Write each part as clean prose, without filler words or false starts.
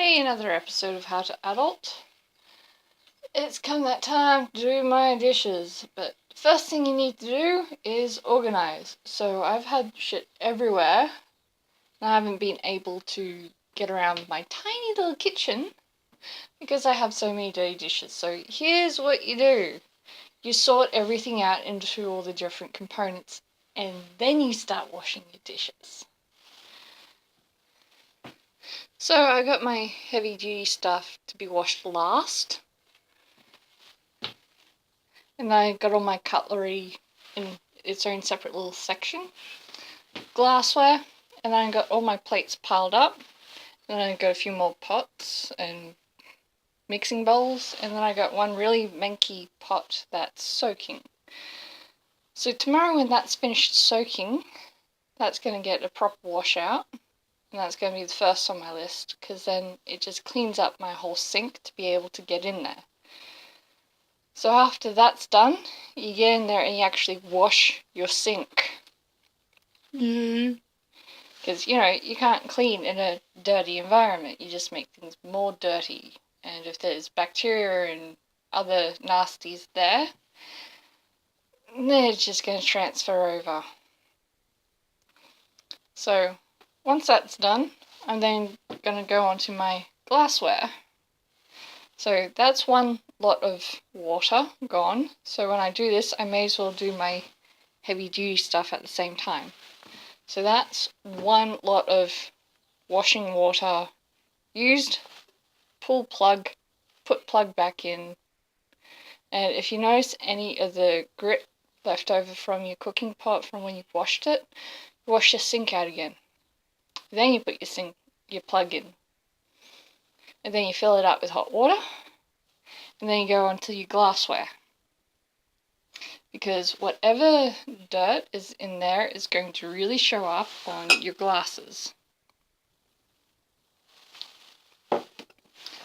Hey, another episode of How to Adult. It's come that time to do my dishes, but first thing you need to do is organize. So I've had shit everywhere, and I haven't been able to get around my tiny little kitchen because I have so many dirty dishes. So here's what you do. You sort everything out into all the different components, and then you start washing your dishes. So I got my heavy duty stuff to be washed last. And I got all my cutlery in its own separate little section. Glassware, and then I got all my plates piled up. And then I got a few more pots and mixing bowls, and then I got one really manky pot that's soaking. So tomorrow when that's finished soaking, that's going to get a proper wash out. And that's going to be the first on my list, because then it just cleans up my whole sink to be able to get in there. So after that's done, you get in there and you actually wash your sink. Because, you can't clean in a dirty environment. You just make things more dirty. And if there's bacteria and other nasties there, they're just going to transfer over. So once that's done, I'm then going to go on to my glassware. So that's one lot of water gone. So when I do this, I may as well do my heavy duty stuff at the same time. So that's one lot of washing water used. Pull plug, put plug back in. And if you notice any of the grit left over from your cooking pot from when you've washed it, wash your sink out again. Then you put your plug in. And then you fill it up with hot water. And then you go on to your glassware. Because whatever dirt is in there is going to really show up on your glasses.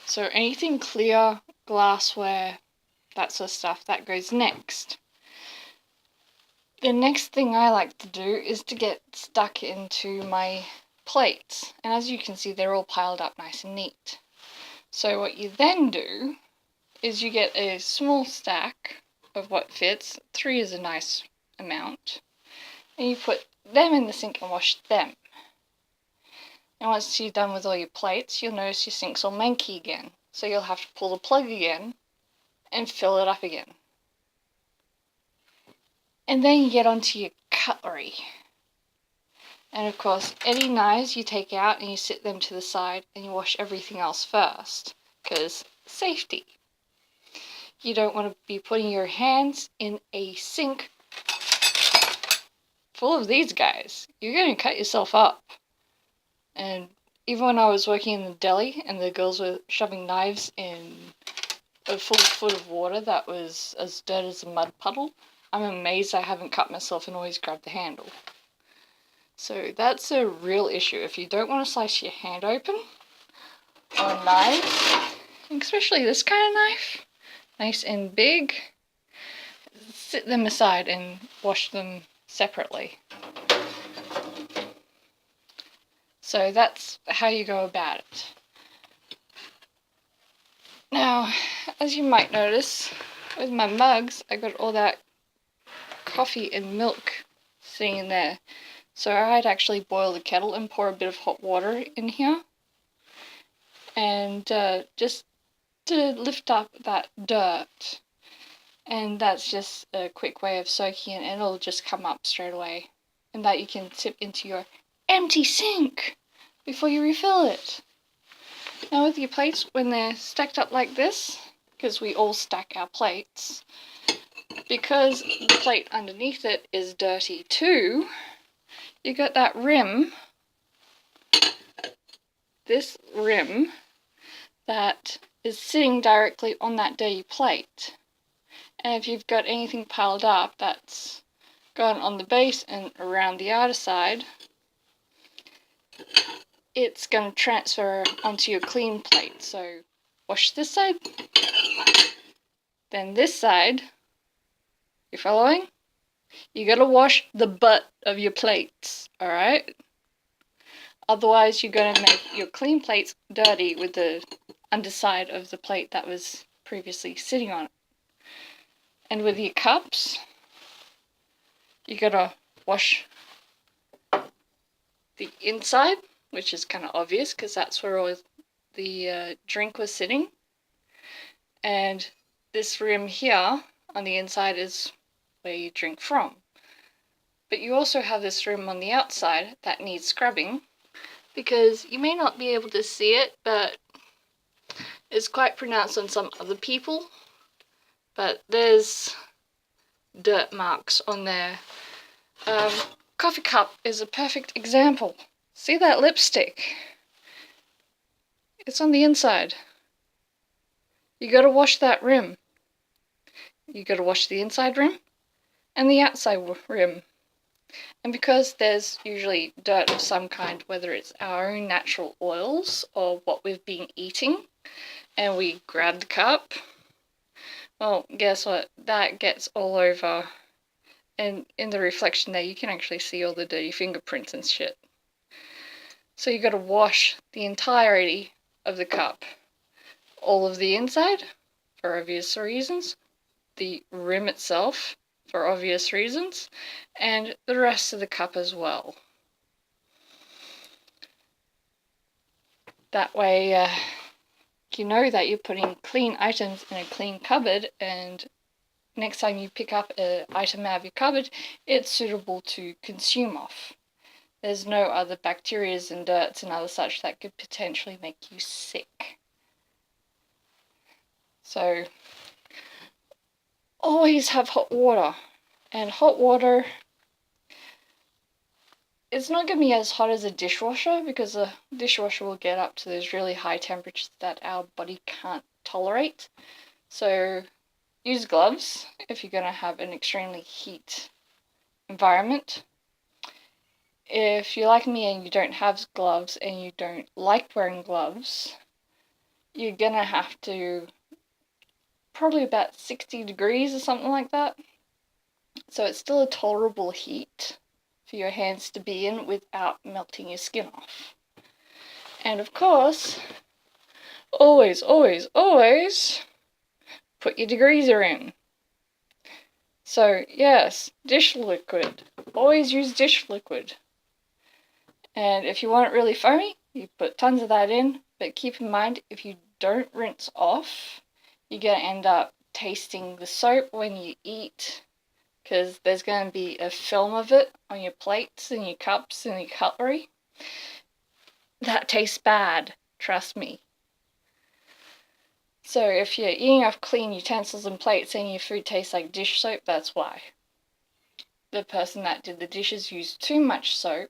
So anything clear, glassware, that sort of stuff, that goes next. The next thing I like to do is to get stuck into my plates. And as you can see, they're all piled up nice and neat. So what you then do is you get a small stack of what fits. 3 is a nice amount. And you put them in the sink and wash them. And once you're done with all your plates, you'll notice your sink's all manky again. So you'll have to pull the plug again and fill it up again. And then you get onto your cutlery. And of course, any knives you take out and you sit them to the side and you wash everything else first. Because safety. You don't want to be putting your hands in a sink full of these guys. You're going to cut yourself up. And even when I was working in the deli and the girls were shoving knives in a full foot of water that was as dirty as a mud puddle, I'm amazed I haven't cut myself and always grabbed the handle. So that's a real issue. If you don't want to slice your hand open on a knife, especially this kind of knife, nice and big, sit them aside and wash them separately. So that's how you go about it. Now, as you might notice, with my mugs, I got all that coffee and milk sitting in there. So I'd actually boil the kettle and pour a bit of hot water in here. And just to lift up that dirt. And that's just a quick way of soaking it, and it'll just come up straight away. And that you can tip into your empty sink before you refill it. Now with your plates, when they're stacked up like this, because we all stack our plates, because the plate underneath it is dirty too, you got that rim, this rim, that is sitting directly on that dirty plate. And if you've got anything piled up that's gone on the base and around the outer side, it's going to transfer onto your clean plate. So wash this side, then this side. You following? You gotta wash the butt of your plates, alright? Otherwise, you're going to make your clean plates dirty with the underside of the plate that was previously sitting on it. And with your cups, you got to wash the inside, which is kind of obvious because that's where all the drink was sitting. And this rim here on the inside is where you drink from. But you also have this rim on the outside that needs scrubbing, because you may not be able to see it, but it's quite pronounced on some other people. But there's dirt marks on there. Coffee cup is a perfect example. See that lipstick? It's on the inside. You gotta wash that rim. You gotta wash the inside rim and the outside rim. And because there's usually dirt of some kind, whether it's our own natural oils or what we've been eating, and we grab the cup, well, guess what? That gets all over. And in the reflection there, you can actually see all the dirty fingerprints and shit. So you gotta wash the entirety of the cup. All of the inside, for obvious reasons, the rim itself, for obvious reasons, and the rest of the cup as well. That way, you know that you're putting clean items in a clean cupboard, and next time you pick up an item out of your cupboard, it's suitable to consume off. There's no other bacterias and dirts and other such that could potentially make you sick. So, always have hot water. And hot water, it's not going to be as hot as a dishwasher, because a dishwasher will get up to those really high temperatures that our body can't tolerate. So use gloves if you're going to have an extremely heat environment. If you're like me and you don't have gloves and you don't like wearing gloves, you're going to have to probably about 60 degrees or something like that. So it's still a tolerable heat for your hands to be in without melting your skin off. And of course, always put your degreaser in. So yes, dish liquid. Always use dish liquid. And if you want it really foamy, you put tons of that in. But keep in mind, if you don't rinse off, you're going to end up tasting the soap when you eat, because there's going to be a film of it on your plates and your cups and your cutlery. That tastes bad, trust me. So if you're eating off clean utensils and plates and your food tastes like dish soap, that's why. The person that did the dishes used too much soap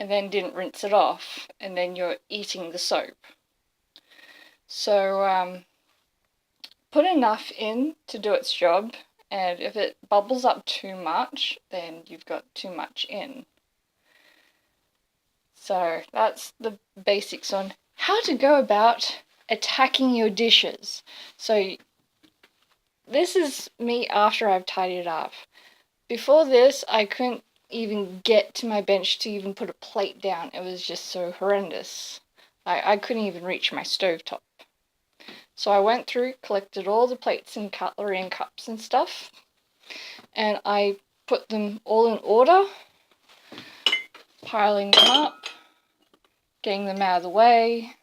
and then didn't rinse it off, and then you're eating the soap. So put enough in to do its job, and if it bubbles up too much, then you've got too much in. So that's the basics on how to go about attacking your dishes. So this is me after I've tidied it up. Before this, I couldn't even get to my bench to even put a plate down. It was just so horrendous. I couldn't even reach my stovetop. So I went through, collected all the plates and cutlery and cups and stuff, and I put them all in order, piling them up, getting them out of the way.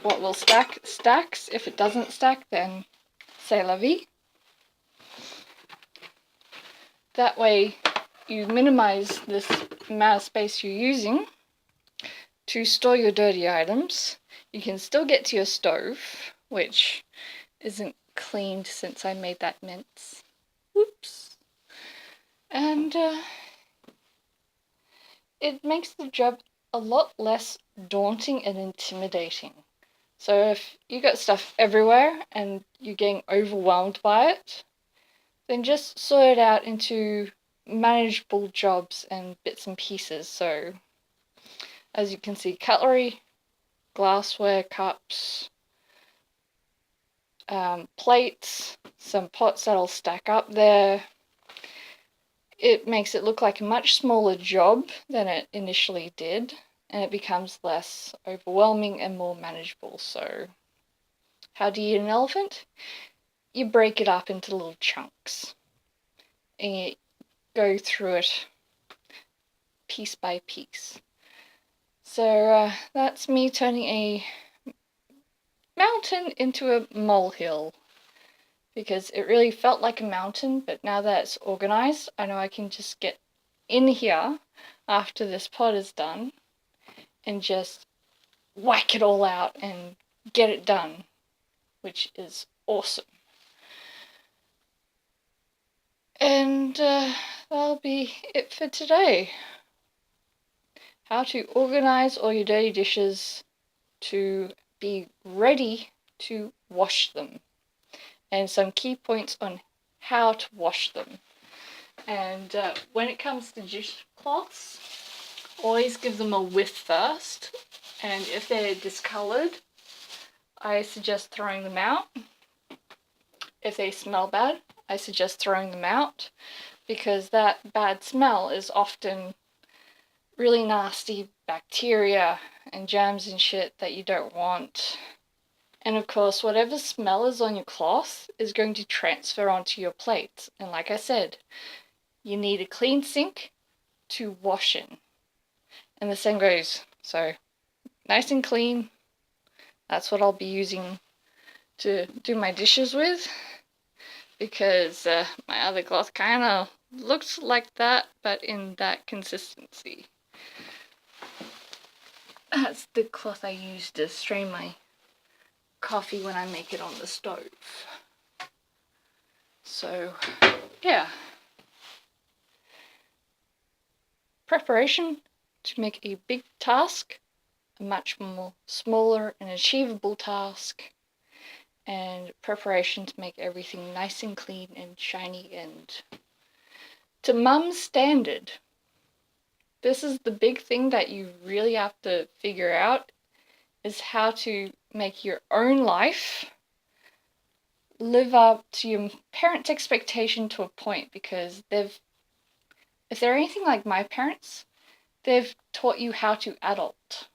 What will stack stacks. If it doesn't stack, then c'est la vie. That way you minimize this amount of space you're using to store your dirty items. You can still get to your stove, which isn't cleaned since I made that mince. Whoops. And it makes the job a lot less daunting and intimidating. So if you got stuff everywhere and you're getting overwhelmed by it, then just sort it out into manageable jobs and bits and pieces. So as you can see, cutlery, glassware, cups, plates, some pots that'll stack up there. it makes it look like a much smaller job than it initially did, and it becomes less overwhelming and more manageable. So, how do you eat an elephant? You break it up into little chunks, and you go through it piece by piece. So that's me turning a mountain into a molehill, because it really felt like a mountain, but now that it's organized, I know I can just get in here after this pod is done and just whack it all out and get it done, which is awesome. And that'll be it for today. How to organize all your dirty dishes to be ready to wash them, and some key points on how to wash them. And when it comes to dishcloths, always give them a whiff first, and if they're discolored, I suggest throwing them out. If they smell bad, I suggest throwing them out, because that bad smell is often really nasty bacteria and germs and shit that you don't want. And of course, whatever smell is on your cloth is going to transfer onto your plate. And like I said, you need a clean sink to wash in. And the same goes. So, nice and clean. That's what I'll be using to do my dishes with. Because my other cloth kind of looks like that, but in that consistency. That's the cloth I use to strain my coffee when I make it on the stove. So, yeah. Preparation to make a big task a much more smaller and achievable task, and preparation to make everything nice and clean and shiny and to Mum's standard. This is the big thing that you really have to figure out, is how to make your own life live up to your parents' expectation to a point, because if they're anything like my parents, they've taught you how to adult.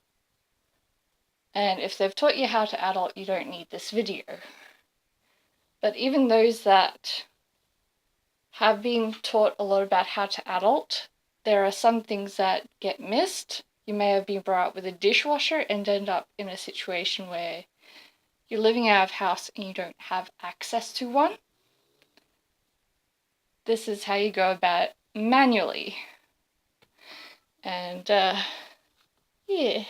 And if they've taught you how to adult, you don't need this video. But even those that have been taught a lot about how to adult, there are some things that get missed. You may have been brought up with a dishwasher and end up in a situation where you're living out of house and you don't have access to one. This is how you go about it manually. And yeah.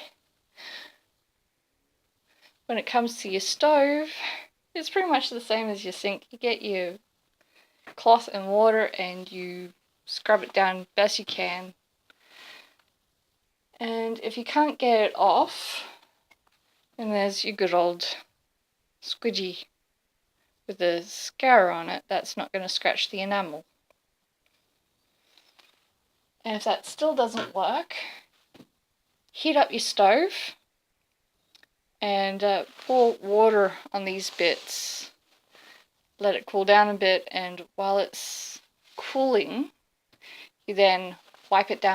When it comes to your stove, it's pretty much the same as your sink. You get your cloth and water and you scrub it down best you can. And if you can't get it off, then there's your good old squidgy with a scar on it that's not going to scratch the enamel. And if that still doesn't work, heat up your stove and pour water on these bits. Let it cool down a bit, and while it's cooling, you then wipe it down